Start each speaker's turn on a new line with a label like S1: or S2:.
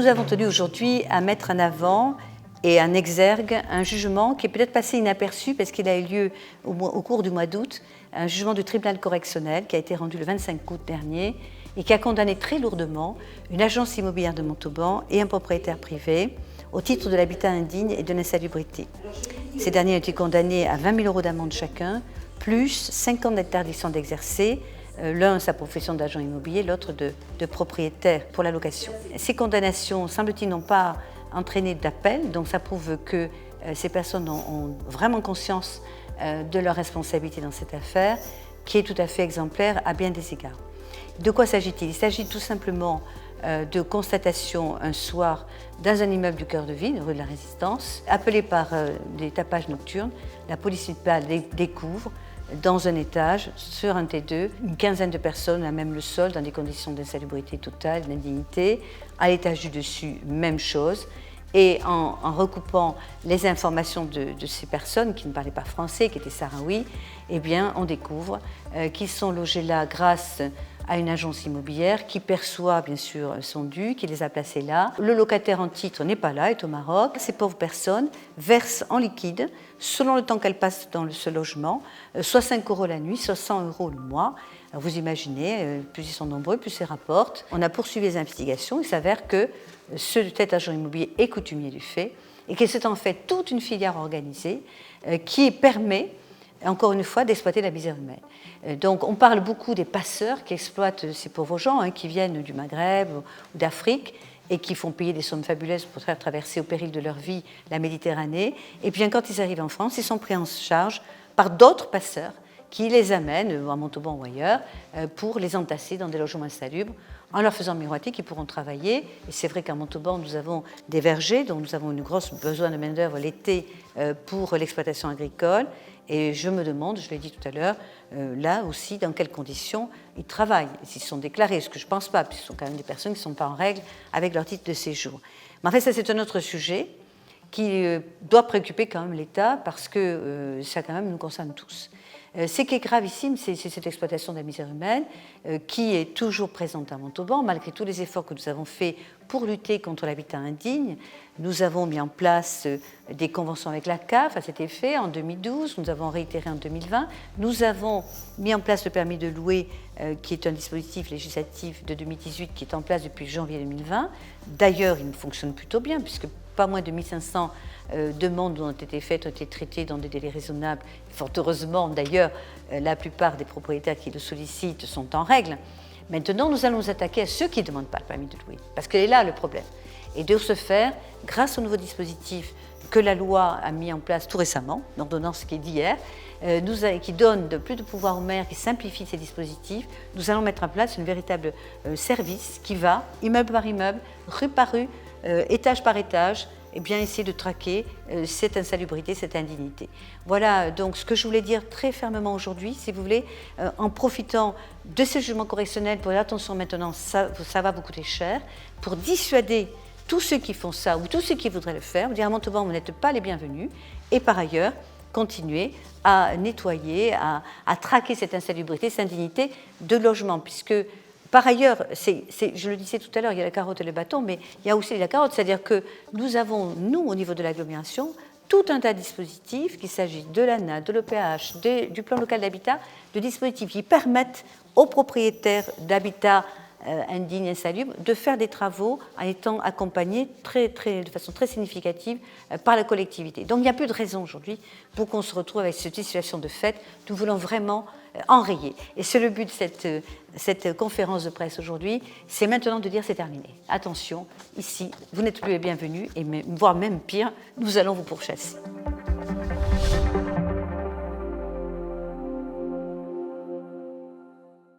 S1: nous avons tenu aujourd'hui à mettre en avant et en exergue un jugement qui est peut-être passé inaperçu parce qu'il a eu lieu au cours du mois d'août, un jugement du tribunal correctionnel qui a été rendu le 25 août dernier et qui a condamné très lourdement une agence immobilière de Montauban et un propriétaire privé au titre de l'habitat indigne et de l'insalubrité. Ces derniers ont été condamnés à 20 000 € d'amende chacun, plus 5 ans d'interdiction d'exercer, l'un sa profession d'agent immobilier, l'autre de propriétaire pour la location. Ces condamnations, semble-t-il, n'ont pas entraîné d'appel, donc ça prouve que ces personnes ont vraiment conscience de leur responsabilité dans cette affaire, qui est tout à fait exemplaire à bien des égards. De quoi s'agit-il? Il s'agit tout simplement de constatation un soir dans un immeuble du cœur de ville, rue de la Résistance, appelé par des tapages nocturnes. La police municipale découvre dans un étage, sur un T2, une quinzaine de personnes à même le sol, dans des conditions d'insalubrité totale, d'indignité. À l'étage du dessus, même chose. Et en recoupant les informations de ces personnes qui ne parlaient pas français, qui étaient sahraouis, eh bien, on découvre qu'ils sont logés là grâce à une agence immobilière qui perçoit bien sûr son dû, qui les a placés là. Le locataire en titre n'est pas là, est au Maroc. Ces pauvres personnes versent en liquide, selon le temps qu'elles passent dans ce logement, soit 5 € la nuit, soit 100 € le mois. Alors vous imaginez, plus ils sont nombreux, plus ils rapportent. On a poursuivi les investigations, il s'avère que cet agent immobilier est coutumier du fait et que c'est en fait toute une filière organisée qui permet, encore une fois, d'exploiter la misère humaine. Donc on parle beaucoup des passeurs qui exploitent ces pauvres gens qui viennent du Maghreb ou d'Afrique et qui font payer des sommes fabuleuses pour faire traverser au péril de leur vie la Méditerranée. Et bien quand ils arrivent en France, ils sont pris en charge par d'autres passeurs qui les amènent à Montauban ou ailleurs pour les entasser dans des logements insalubres en leur faisant miroiter qu'ils pourront travailler. Et c'est vrai qu'à Montauban, nous avons des vergers, donc nous avons une grosse besoin de main-d'œuvre l'été pour l'exploitation agricole. Et je me demande, je l'ai dit tout à l'heure, là aussi, dans quelles conditions ils travaillent, s'ils sont déclarés, ce que je ne pense pas, puisque ce sont quand même des personnes qui ne sont pas en règle avec leur titre de séjour. Mais en fait, ça, c'est un autre sujet qui doit préoccuper quand même l'État, parce que ça, quand même, nous concerne tous. Ce qui est gravissime, c'est cette exploitation de la misère humaine qui est toujours présente à Montauban, malgré tous les efforts que nous avons faits pour lutter contre l'habitat indigne. Nous avons mis en place des conventions avec la CAF à cet effet en 2012, nous avons réitéré en 2020. Nous avons mis en place le permis de louer, qui est un dispositif législatif de 2018 qui est en place depuis janvier 2020. D'ailleurs, il fonctionne plutôt bien, puisque pas moins de 1500 demandes ont été faites, ont été traitées dans des délais raisonnables. Fort heureusement, d'ailleurs, la plupart des propriétaires qui le sollicitent sont en règle. Maintenant, nous allons nous attaquer à ceux qui ne demandent pas le permis de louer, parce que c'est là le problème. Et de ce faire, grâce au nouveau dispositif que la loi a mis en place tout récemment, l'ordonnance qui est d'hier, qui donne plus de pouvoir aux maires, qui simplifie ces dispositifs, nous allons mettre en place un véritable service qui va, immeuble par immeuble, rue par rue, étage par étage, et bien essayer de traquer cette insalubrité, cette indignité. Voilà donc ce que je voulais dire très fermement aujourd'hui, si vous voulez, en profitant de ce jugement correctionnel pour dire attention maintenant, ça va vous coûter cher, pour dissuader tous ceux qui font ça ou tous ceux qui voudraient le faire, vous dire à Montauban, vous n'êtes pas les bienvenus, et par ailleurs, continuer à nettoyer, à traquer cette insalubrité, cette indignité de logement, puisque par ailleurs, je le disais tout à l'heure, il y a la carotte et le bâton, mais il y a aussi la carotte, c'est-à-dire que nous avons, nous, au niveau de l'agglomération, tout un tas de dispositifs, qu'il s'agisse de l'ANA, de l'OPH, du plan local d'habitat, de dispositifs qui permettent aux propriétaires d'habitat indignes, insalubres, de faire des travaux en étant accompagnés de façon très significative par la collectivité. Donc il n'y a plus de raison aujourd'hui pour qu'on se retrouve avec cette situation de fait. Nous voulons vraiment enrayer. Et c'est le but de cette conférence de presse aujourd'hui, c'est maintenant de dire c'est terminé. Attention, ici, vous n'êtes plus les bienvenus, et voire même pire, nous allons vous pourchasser.